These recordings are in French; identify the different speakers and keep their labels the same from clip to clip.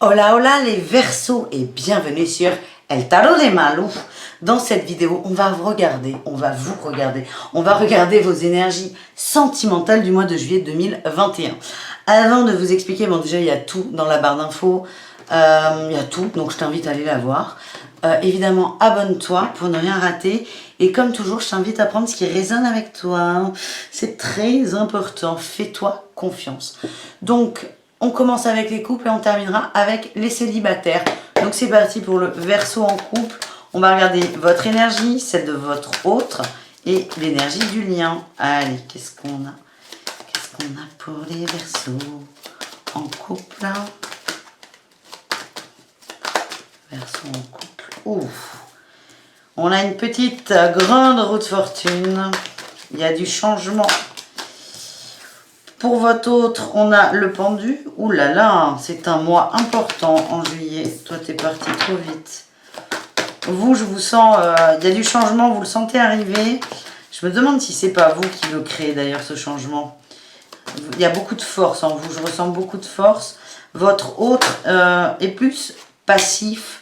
Speaker 1: Hola hola les Verseaux et bienvenue sur El Tarot de Malou. Dans cette vidéo, on va vous regarder, on va regarder vos énergies sentimentales du mois de juillet 2021. Avant de vous expliquer, bon déjà il y a tout dans la barre d'infos, il y a tout, donc je t'invite à aller la voir. Évidemment, abonne-toi pour ne rien rater. Et comme toujours, je t'invite à prendre ce qui résonne avec toi. C'est très important. Fais-toi confiance. Donc, on commence avec les couples et on terminera avec les célibataires. Donc, c'est parti pour le Verseau en couple. On va regarder votre énergie, celle de votre autre et l'énergie du lien. Allez, qu'est-ce qu'on a? Qu'est-ce qu'on a pour les Verseaux en couple? Verseau en couple. Ouf. On a une petite grande roue de fortune. Il y a du changement. Pour votre autre, on a le pendu. Ouh là là, c'est un mois important en juillet. Toi, t'es parti trop vite. Vous, je vous sens... il y a du changement, vous le sentez arriver. Je me demande si c'est pas vous qui le créez d'ailleurs, ce changement. Il y a beaucoup de force en vous. Je ressens beaucoup de force. Votre autre est plus passif.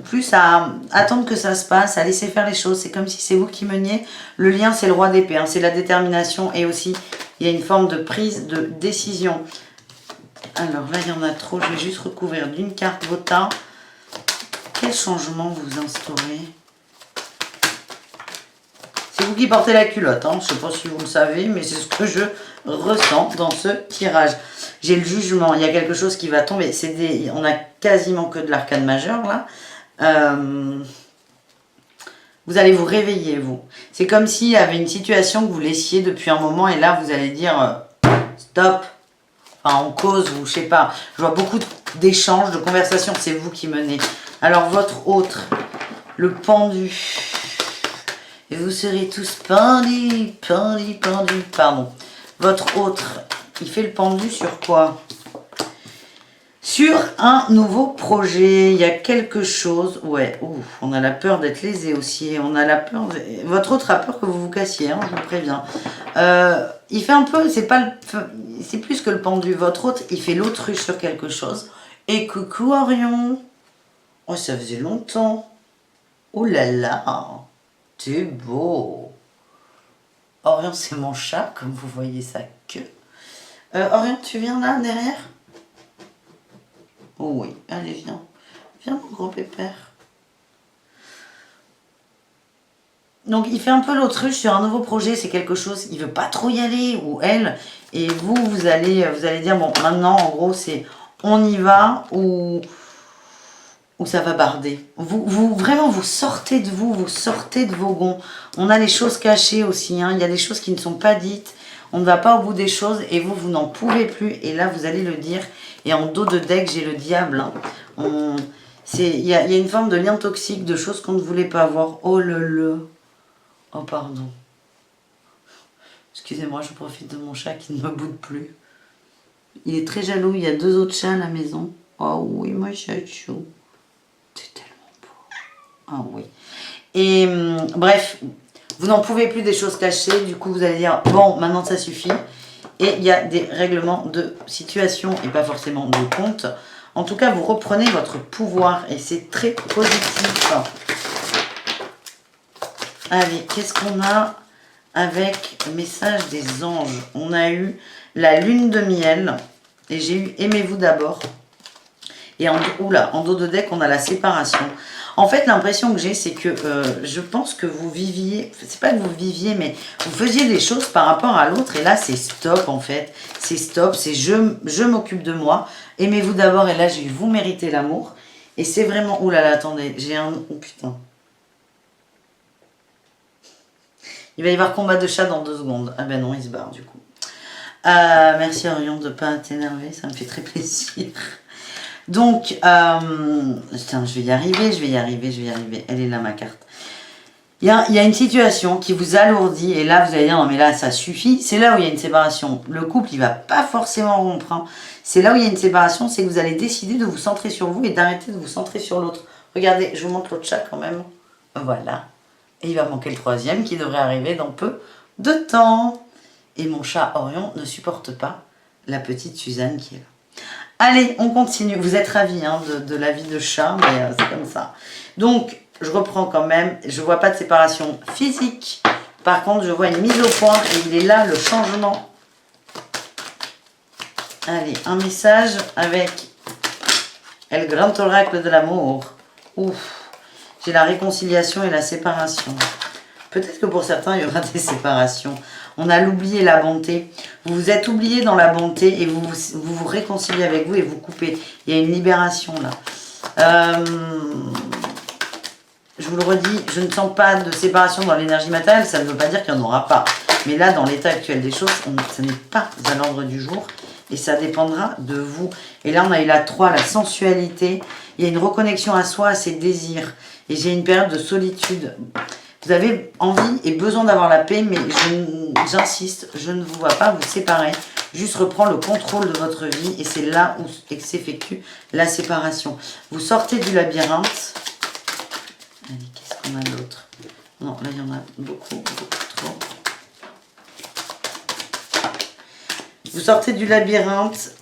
Speaker 1: Plus à attendre que ça se passe, à laisser faire les choses. C'est comme si c'est vous qui meniez. Le lien, c'est le roi d'épée. Hein. C'est la détermination et aussi, il y a une forme de prise de décision. Alors là, il y en a trop. Je vais juste recouvrir d'une carte Vota. Quel changement vous instaurez? C'est vous qui portez la culotte. Hein. Je ne sais pas si vous le savez, mais c'est ce que je ressens dans ce tirage. J'ai le jugement, il y a quelque chose qui va tomber. On a quasiment que de l'arcane majeur là. Vous allez vous réveiller, vous. C'est comme s'il y avait une situation que vous laissiez depuis un moment et là vous allez dire stop. Enfin, en cause ou je sais pas. Je vois beaucoup d'échanges, de conversations. C'est vous qui menez. Alors votre autre, le pendu. Et vous serez tous pendus, pardon. Votre autre, il fait le pendu sur quoi? Sur un nouveau projet. Il y a quelque chose. Ouais, ouf, on a la peur d'être lésé aussi. On a la peur. Votre autre a peur que vous vous cassiez, hein, je vous préviens. Il fait un peu. C'est plus que le pendu. Votre autre, il fait l'autruche sur quelque chose. Et coucou Orion. Oh, ça faisait longtemps. Oh là là. T'es beau. Orion, c'est mon chat, comme vous voyez sa queue. Orion, tu viens là, derrière? Oh oui, allez, viens. Viens, mon gros pépère. Donc, il fait un peu l'autruche sur un nouveau projet. C'est quelque chose, il veut pas trop y aller, ou elle. Et vous allez dire, bon, maintenant, en gros, c'est on y va, ou ça va barder. Vraiment, vous sortez de vous sortez de vos gonds. On a les choses cachées aussi, hein. Il y a des choses qui ne sont pas dites. On ne va pas au bout des choses et vous n'en pouvez plus. Et là, vous allez le dire. Et en dos de deck, j'ai le diable. Hein. Il y a une forme de lien toxique, de choses qu'on ne voulait pas avoir. Oh le. Oh pardon. Excusez-moi, je profite de mon chat qui ne me boude plus. Il est très jaloux. Il y a 2 autres chats à la maison. Oh oui, moi chachou. C'est tellement beau. Ah oui. Et bref, vous n'en pouvez plus des choses cachées. Du coup, vous allez dire, bon, maintenant ça suffit. Et il y a des règlements de situation et pas forcément de compte. En tout cas, vous reprenez votre pouvoir et c'est très positif. Allez, qu'est-ce qu'on a avec le message des anges? On a eu la lune de miel et j'ai eu aimez-vous d'abord. Et en dos de deck, on a la séparation. En fait, l'impression que j'ai, c'est que je pense que vous viviez, c'est pas que vous viviez, mais vous faisiez des choses par rapport à l'autre. Et là, c'est stop, en fait. C'est stop, c'est je m'occupe de moi. Aimez-vous d'abord. Et là, j'ai eu vous méritez l'amour. Et c'est vraiment... Ouh là là, attendez, j'ai un... Oh putain. Il va y avoir combat de chat dans 2 secondes. Ah ben non, il se barre, du coup. Merci, Orion, de ne pas t'énerver. Ça me fait très plaisir. Donc, tiens, je vais y arriver. Elle est là, ma carte. Il y a une situation qui vous alourdit. Et là, vous allez dire, non, mais là, ça suffit. C'est là où il y a une séparation. Le couple, il ne va pas forcément rompre. Hein. C'est là où il y a une séparation. C'est que vous allez décider de vous centrer sur vous et d'arrêter de vous centrer sur l'autre. Regardez, je vous montre l'autre chat quand même. Voilà. Et il va manquer le 3e qui devrait arriver dans peu de temps. Et mon chat Orion ne supporte pas la petite Suzanne qui est là. Allez, on continue. Vous êtes ravis hein, de la vie de chat, mais c'est comme ça. Donc, je reprends quand même. Je ne vois pas de séparation physique. Par contre, je vois une mise au point et il est là, le changement. Allez, un message avec El Grand Oracle de l'amour. Ouf, j'ai la réconciliation et la séparation. Peut-être que pour certains, il y aura des séparations. On a l'oublié et la bonté. Vous vous êtes oublié dans la bonté et vous réconciliez avec vous et vous coupez. Il y a une libération là. Je vous le redis, je ne sens pas de séparation dans l'énergie matérielle. Ça ne veut pas dire qu'il n'y en aura pas. Mais là, dans l'état actuel des choses, ce n'est pas à l'ordre du jour. Et ça dépendra de vous. Et là, on a eu la 3, la sensualité. Il y a une reconnexion à soi, à ses désirs. Et j'ai une période de solitude. Vous avez envie et besoin d'avoir la paix, mais j'insiste, je ne vous vois pas vous séparer. Juste reprendre le contrôle de votre vie et c'est là où s'effectue la séparation. Vous sortez du labyrinthe. Allez, qu'est-ce qu'on a d'autre? Non, là, il y en a beaucoup trop. Vous sortez du labyrinthe.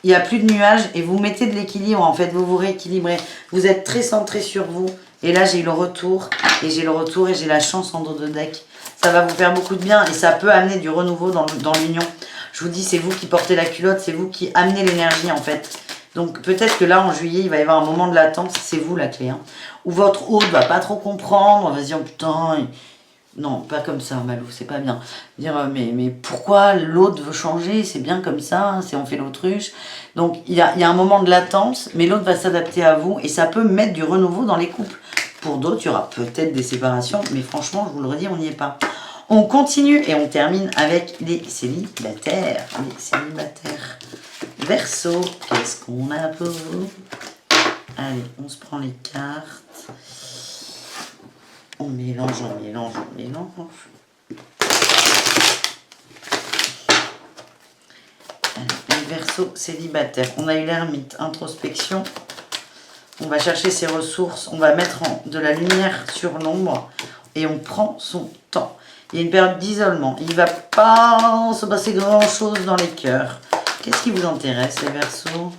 Speaker 1: Il n'y a plus de nuages et vous mettez de l'équilibre. En fait, vous vous rééquilibrez. Vous êtes très centré sur vous. Et là, j'ai eu le retour. Et j'ai le retour et j'ai la chance en dos de deck. Ça va vous faire beaucoup de bien. Et ça peut amener du renouveau dans l'union. Je vous dis, c'est vous qui portez la culotte. C'est vous qui amenez l'énergie, en fait. Donc, peut-être que là, en juillet, il va y avoir un moment de latence. C'est vous, la clé. Hein, où votre hôte va pas trop comprendre. On va se dire, putain... Non, pas comme ça, Malou, c'est pas bien. Dire, mais pourquoi l'autre veut changer? C'est bien comme ça, on fait l'autruche. Donc, il y a un moment de latence, mais l'autre va s'adapter à vous et ça peut mettre du renouveau dans les couples. Pour d'autres, il y aura peut-être des séparations, mais franchement, je vous le redis, on n'y est pas. On continue et on termine avec les célibataires. Les célibataires. Verseau, qu'est-ce qu'on a pour vous? Allez, on se prend les cartes. On mélange, on mélange, on mélange. Allez, les Verseaux célibataires. On a eu l'ermite, introspection. On va chercher ses ressources. On va mettre de la lumière sur l'ombre. Et on prend son temps. Il y a une période d'isolement. Il ne va pas se passer grand-chose dans les cœurs. Qu'est-ce qui vous intéresse, les Verseaux?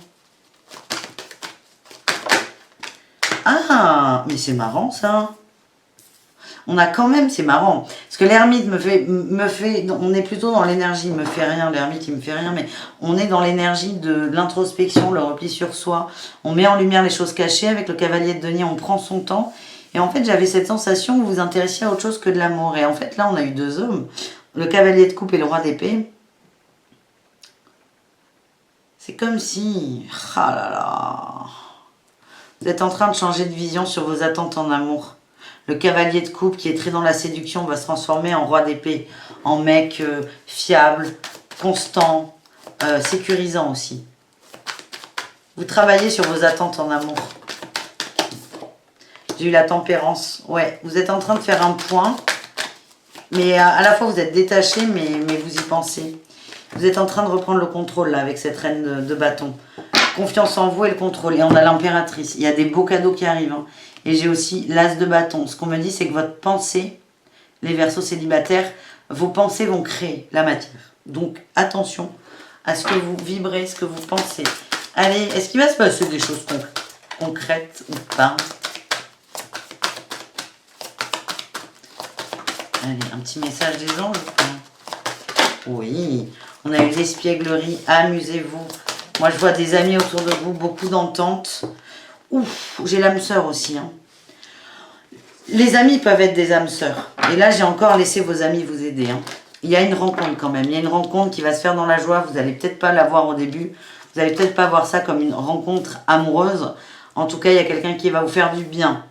Speaker 1: Ah, mais c'est marrant, ça. On a quand même, c'est marrant, parce que l'ermite me fait, on est plutôt dans l'énergie, il me fait rien, l'ermite il me fait rien, mais on est dans l'énergie de l'introspection, le repli sur soi, on met en lumière les choses cachées, avec le cavalier de denier, on prend son temps, et en fait j'avais cette sensation que vous vous intéressiez à autre chose que de l'amour, et en fait là on a eu deux hommes, le cavalier de coupe et le roi d'épée, c'est comme si, ah là là, vous êtes en train de changer de vision sur vos attentes en amour. Le cavalier de coupe qui est très dans la séduction va se transformer en roi d'épée, en mec fiable, constant, sécurisant aussi. Vous travaillez sur vos attentes en amour. J'ai eu la tempérance. Ouais, vous êtes en train de faire un point, mais à la fois vous êtes détaché, mais vous y pensez. Vous êtes en train de reprendre le contrôle là avec cette reine de bâton. Confiance en vous et le contrôle. Et on a l'impératrice. Il y a des beaux cadeaux qui arrivent. Hein. Et j'ai aussi l'as de bâton. Ce qu'on me dit, c'est que votre pensée, les Verseaux célibataires, vos pensées vont créer la matière. Donc, attention à ce que vous vibrez, ce que vous pensez. Allez, est-ce qu'il va se passer des choses concrètes ou pas? Allez, un petit message des anges. Oui, on a eu l'espièglerie. Amusez-vous. Moi, je vois des amis autour de vous, beaucoup d'ententes. Ouf, j'ai l'âme sœur aussi. Hein. Les amis peuvent être des âmes sœurs. Et là, j'ai encore laissé vos amis vous aider. Hein. Il y a une rencontre quand même. Il y a une rencontre qui va se faire dans la joie. Vous n'allez peut-être pas la voir au début. Vous n'allez peut-être pas voir ça comme une rencontre amoureuse. En tout cas, il y a quelqu'un qui va vous faire du bien.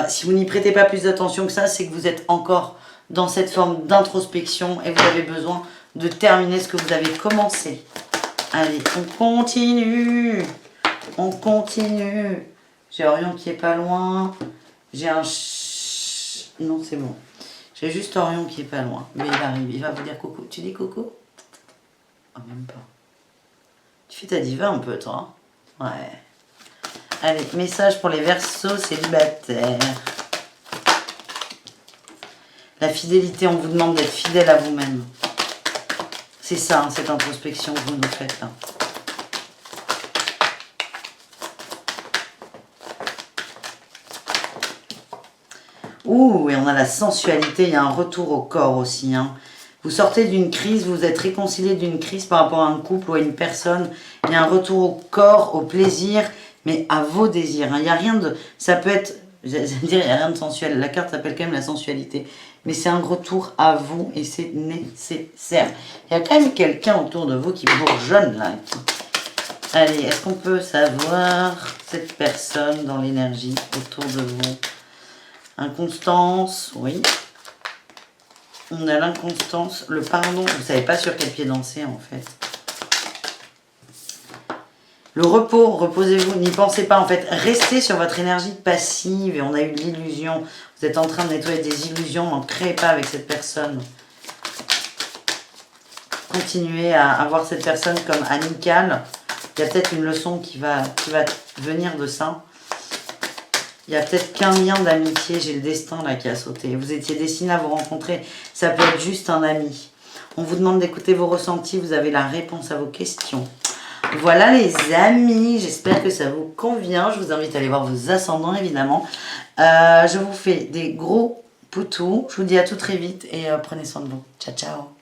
Speaker 1: Si vous n'y prêtez pas plus d'attention que ça, c'est que vous êtes encore dans cette forme d'introspection et vous avez besoin de terminer ce que vous avez commencé. Allez, on continue. On continue. J'ai Orion qui est pas loin. J'ai un... Non, c'est bon. J'ai juste Orion qui est pas loin. Mais il arrive. Il va vous dire coucou. Tu dis coucou? Oh, même pas. Tu fais ta diva un peu, toi. Ouais. Allez, message pour les Verseaux célibataires. La fidélité, on vous demande d'être fidèle à vous-même. C'est ça, hein, cette introspection que vous nous faites là. Ouh, et on a la sensualité, il y a un retour au corps aussi. Hein. Vous sortez d'une crise, vous êtes réconcilié d'une crise par rapport à un couple ou à une personne. Il y a un retour au corps, au plaisir, mais à vos désirs. Hein. Il n'y a rien de... Ça peut être... J'allais dire, il n'y a rien de sensuel. La carte s'appelle quand même la sensualité. Mais c'est un retour à vous et c'est nécessaire. Il y a quand même quelqu'un autour de vous qui bourgeonne là. Allez, est-ce qu'on peut savoir cette personne dans l'énergie autour de vous? Inconstance, oui. On a l'inconstance, le pardon. Vous ne savez pas sur quel pied danser en fait. Le repos, reposez-vous, n'y pensez pas en fait. Restez sur votre énergie passive et on a eu l'illusion. Vous êtes en train de nettoyer des illusions, n'en créez pas avec cette personne. Continuez à avoir cette personne comme amicale. Il y a peut-être une leçon qui va venir de ça. Il y a peut-être qu'un lien d'amitié, j'ai le destin là qui a sauté. Vous étiez destiné à vous rencontrer, ça peut être juste un ami. On vous demande d'écouter vos ressentis, vous avez la réponse à vos questions. Voilà les amis, j'espère que ça vous convient. Je vous invite à aller voir vos ascendants évidemment. Je vous fais des gros poutous. Je vous dis à tout très vite et prenez soin de vous. Ciao, ciao.